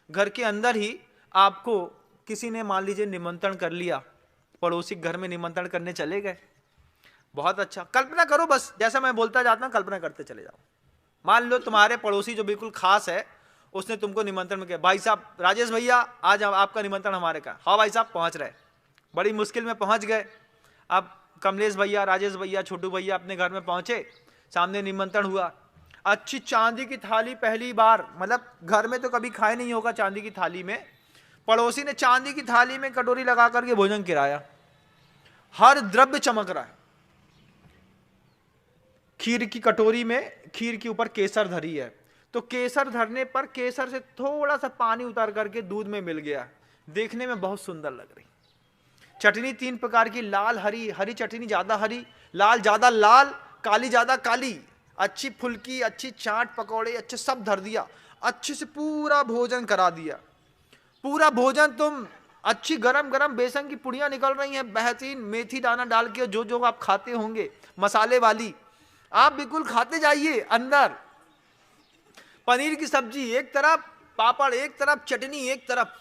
घर के अंदर ही आपको किसी ने मान लीजिए निमंत्रण कर लिया, पड़ोसी घर में निमंत्रण करने चले गए, बहुत अच्छा। कल्पना करो, बस जैसा मैं बोलता जाता हूं कल्पना करते चले जाओ। मान लो तुम्हारे पड़ोसी जो बिल्कुल खास है, उसने तुमको निमंत्रण में किया, भाई साहब राजेश भैया आज आपका निमंत्रण हमारे का। हाँ भाई साहब पहुंच रहे, बड़ी मुश्किल में पहुंच गए। अब कमलेश भैया, राजेश भैया, छोटू भैया अपने घर में पहुंचे, सामने निमंत्रण हुआ, अच्छी चांदी की थाली, पहली बार, मतलब घर में तो कभी खाए नहीं होगा चांदी की थाली में, पड़ोसी ने चांदी की थाली में कटोरी लगा करके भोजन कराया, हर द्रव्य चमक रहा है। खीर की कटोरी में खीर के ऊपर केसर धरी है, तो केसर धरने पर केसर से थोड़ा सा पानी उतार करके दूध में मिल गया, देखने में बहुत सुंदर लग रही। चटनी 3 प्रकार की, लाल हरी, हरी चटनी ज्यादा हरी, लाल ज्यादा लाल, काली ज्यादा काली, अच्छी फुल्की, अच्छी चाट पकौड़े, अच्छे सब धर दिया, अच्छे से पूरा भोजन करा दिया। पूरा भोजन तुम, अच्छी गरम गरम बेसन की पुड़ियां निकल रही हैं, बेहतरीन मेथी दाना डाल के, जो जो आप खाते होंगे मसाले वाली, आप बिल्कुल खाते जाइए। अंदर पनीर की सब्जी एक तरफ, पापड़ एक तरफ, चटनी एक तरफ,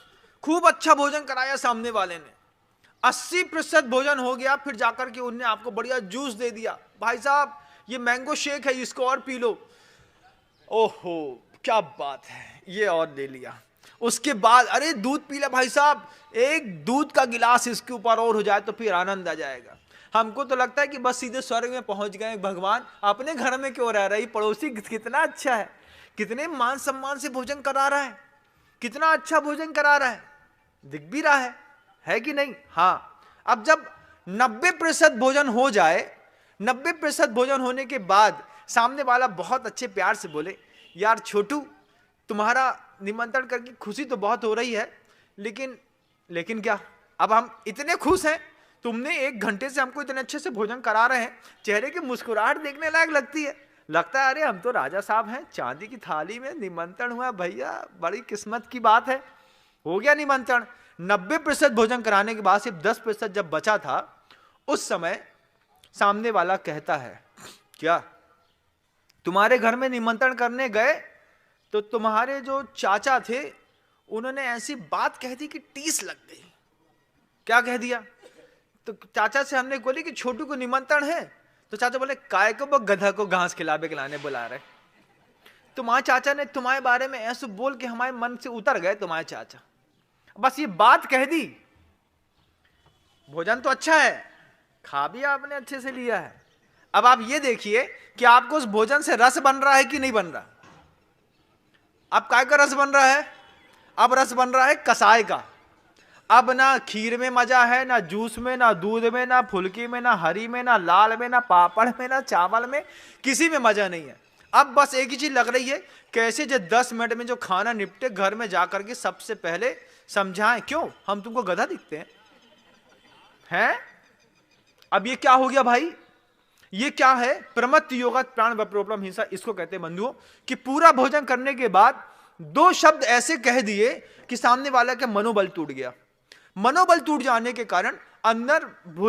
खूब अच्छा भोजन कराया सामने वाले ने। 80% भोजन हो गया, फिर जाकर के उनने आपको बढ़िया जूस दे दिया, भाई साहब ये मैंगो शेक है, इसको और पी लो। ओहो क्या बात है, ये और ले लिया। उसके बाद अरे दूध पी ले भाई साहब, एक दूध का गिलास इसके ऊपर और हो जाए तो फिर आनंद आ जाएगा। हमको तो लगता है कि बस सीधे स्वर्ग में पहुंच गए भगवान, अपने घर में क्यों रह रही। पड़ोसी कितना अच्छा है, कितने मान सम्मान से भोजन करा रहा है, कितना अच्छा भोजन करा रहा है, दिख भी रहा है कि नहीं। हाँ, अब जब 90% भोजन हो जाए, 90% भोजन होने के बाद सामने वाला बहुत अच्छे प्यार से बोले, यार छोटू तुम्हारा निमंत्रण करके खुशी तो बहुत हो रही है, लेकिन क्या, अब हम इतने खुश हैं, तुमने 1 घंटे से हमको इतने अच्छे से भोजन करा रहे हैं, चेहरे की मुस्कुराहट देखने लायक लगती है, लगता है अरे हम तो राजा साहब हैं, चांदी की थाली में निमंत्रण हुआ भैया, बड़ी किस्मत की बात है, हो गया निमंत्रण। 90% भोजन कराने के बाद सिर्फ 10% जब बचा था, उस समय सामने वाला कहता है, क्या तुम्हारे घर में निमंत्रण करने गए तो तुम्हारे जो चाचा थे उन्होंने ऐसी बात कह दी कि टीस लग गई। क्या कह दिया? तो चाचा से हमने बोली कि छोटू को निमंत्रण है, तो चाचा बोले काय को वो गधा को घास खिलाने बुला रहे। तुम्हारे चाचा ने तुम्हारे बारे में ऐसे बोल के हमारे मन से उतर गए तुम्हारे चाचा, बस ये बात कह दी। भोजन तो अच्छा है, खा भी आपने अच्छे से लिया है, अब आप ये देखिए कि आपको उस भोजन से रस बन रहा है कि नहीं बन रहा। अब काय का रस बन रहा है? अब रस बन रहा है कसाय का। अब ना खीर में मजा है, ना जूस में, ना दूध में, ना फुल्की में, ना हरी में, ना लाल में, ना पापड़ में, ना चावल में, किसी में मजा नहीं है। अब बस एक ही चीज लग रही है, कैसे जो 10 मिनट में जो खाना निपटे, घर में जाकर के सबसे पहले समझाएं, क्यों हम तुमको गधा दिखते हैं? अब ये क्या हो गया भाई? ये क्या है? प्रमत्त योगा प्राण वप्रोपलम हिंसा, इसको कहते हैं बंधुओं कि पूरा भोजन करने के बाद 2 शब्द ऐसे कह दिए कि सामने वाला का मनोबल टूट गया। मनोबल टूट जाने के कारण अंदर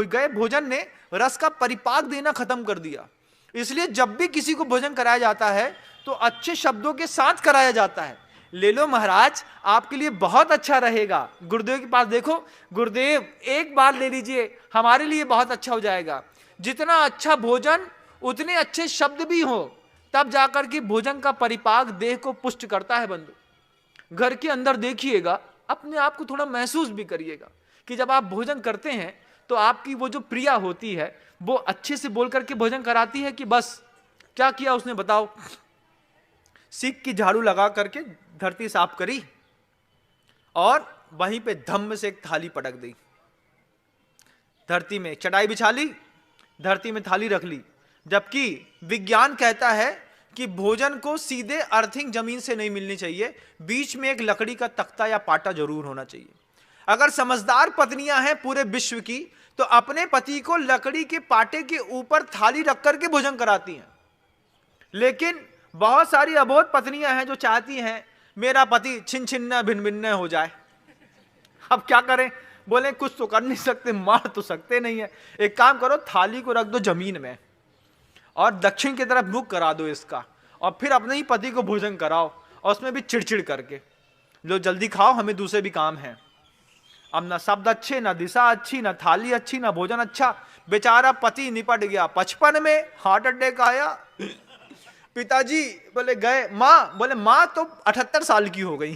गए भोजन ने रस का परिपाक देना खत्म कर दिया। इसलिए जब भी किसी को भोजन कराया जाता है तो अच्छे शब्दों के साथ कराया जाता है। ले लो महाराज, आपके लिए बहुत अच्छा रहेगा, गुरुदेव के पास देखो, गुरुदेव एक बार ले लीजिए, हमारे लिए बहुत अच्छा हो जाएगा। जितना अच्छा भोजन उतने अच्छे शब्द भी हो, तब जाकर के भोजन का परिपाक देह को पुष्ट करता है। बंधु घर के अंदर देखिएगा, अपने आप को थोड़ा महसूस भी करिएगा कि जब आप भोजन करते हैं तो आपकी वो जो प्रिया होती है वो अच्छे से बोल करके भोजन कराती है कि बस क्या किया उसने बताओ, सीख की झाड़ू लगा करके धरती साफ करी और वहीं पे धम्म से एक थाली पटक दी, धरती में चटाई बिछा ली, धरती में थाली रख ली। जबकि विज्ञान कहता है कि भोजन को सीधे अर्थिंग जमीन से नहीं मिलनी चाहिए, बीच में एक लकड़ी का तख्ता या पाटा जरूर होना चाहिए। अगर समझदार पत्नियां हैं पूरे विश्व की तो अपने पति को लकड़ी के पाटे के ऊपर थाली रख करके भोजन कराती हैं। लेकिन बहुत सारी अबोध पत्नियां हैं जो चाहती हैं मेरा पति छिन छिन्न भिन्न भिन्न हो जाए। अब क्या करें? बोले कुछ तो कर नहीं सकते, मार तो सकते नहीं है। एक काम करो, थाली को रख दो जमीन में और दक्षिण की तरफ मुख करा दो इसका, और फिर अपने ही पति को भोजन कराओ, और उसमें भी चिड़चिड़ करके। लो जल्दी खाओ, हमें दूसरे भी काम है। अब ना शब्द अच्छे, ना दिशा अच्छी, ना थाली अच्छी, ना भोजन अच्छा। बेचारा पति निपट गया 55 में, हार्ट अटैक आया। पिताजी बोले गए, माँ बोले माँ तो 78 साल की हो गई,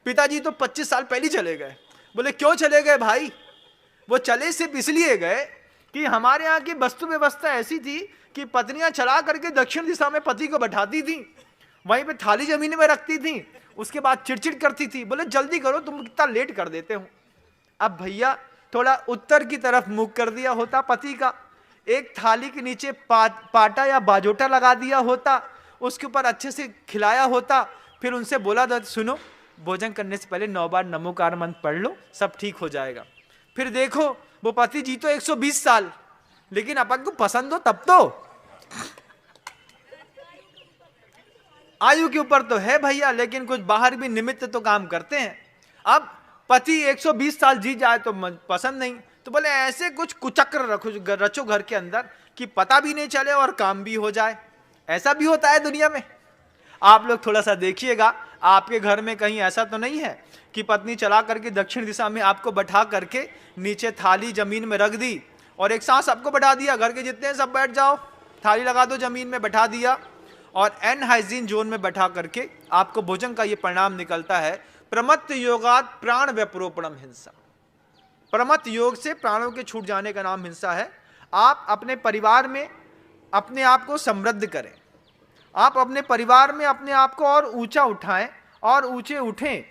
पिताजी तो 25 साल पहले चले गए। बोले क्यों चले गए भाई? वो चले सिर्फ इसलिए गए कि हमारे यहाँ की वस्तु व्यवस्था ऐसी थी कि पत्नियां चला करके दक्षिण दिशा में पति को बैठाती थी, वहीं पे थाली जमीन में रखती थी, उसके बाद चिड़चिड़ करती थी। बोले जल्दी करो, तुम कितना लेट कर देते हो। अब भैया थोड़ा उत्तर की तरफ मुख कर दिया होता पति का, एक थाली के नीचे पाटा या बाजोटा लगा दिया होता, उसके ऊपर अच्छे से खिलाया होता, फिर उनसे बोला था सुनो भोजन करने से पहले 9 बार नमोकार मंत्र पढ़ लो, सब ठीक हो जाएगा। फिर देखो वो पति जी तो 120 साल, लेकिन अपन को पसंद हो तब तो। आयु के ऊपर तो है भैया, लेकिन कुछ बाहर भी निमित्त तो काम करते हैं। अब पति 120 साल जी जाए तो पसंद नहीं, तो बोले ऐसे कुछ कुचक्र रचो घर के अंदर कि पता भी नहीं चले और काम भी हो जाए। ऐसा भी होता है दुनिया में। आप लोग थोड़ा सा देखिएगा, आपके घर में कहीं ऐसा तो नहीं है कि पत्नी चला करके दक्षिण दिशा में आपको बैठा करके नीचे थाली जमीन में रख दी और एक साथ सबको बैठा दिया, घर के जितने सब बैठ जाओ, थाली लगा दो, जमीन में बैठा दिया और अनहाइजीन जोन में बैठा करके आपको भोजन का ये परिणाम निकलता है, प्रमत्त योगात प्राण व्यपरोपणम हिंसा। प्रमत्त योग से प्राणों के छूट जाने का नाम हिंसा है। आप अपने परिवार में अपने आप को समृद्ध करें, आप अपने परिवार में अपने आप को और ऊंचा उठाएं और ऊंचे उठें।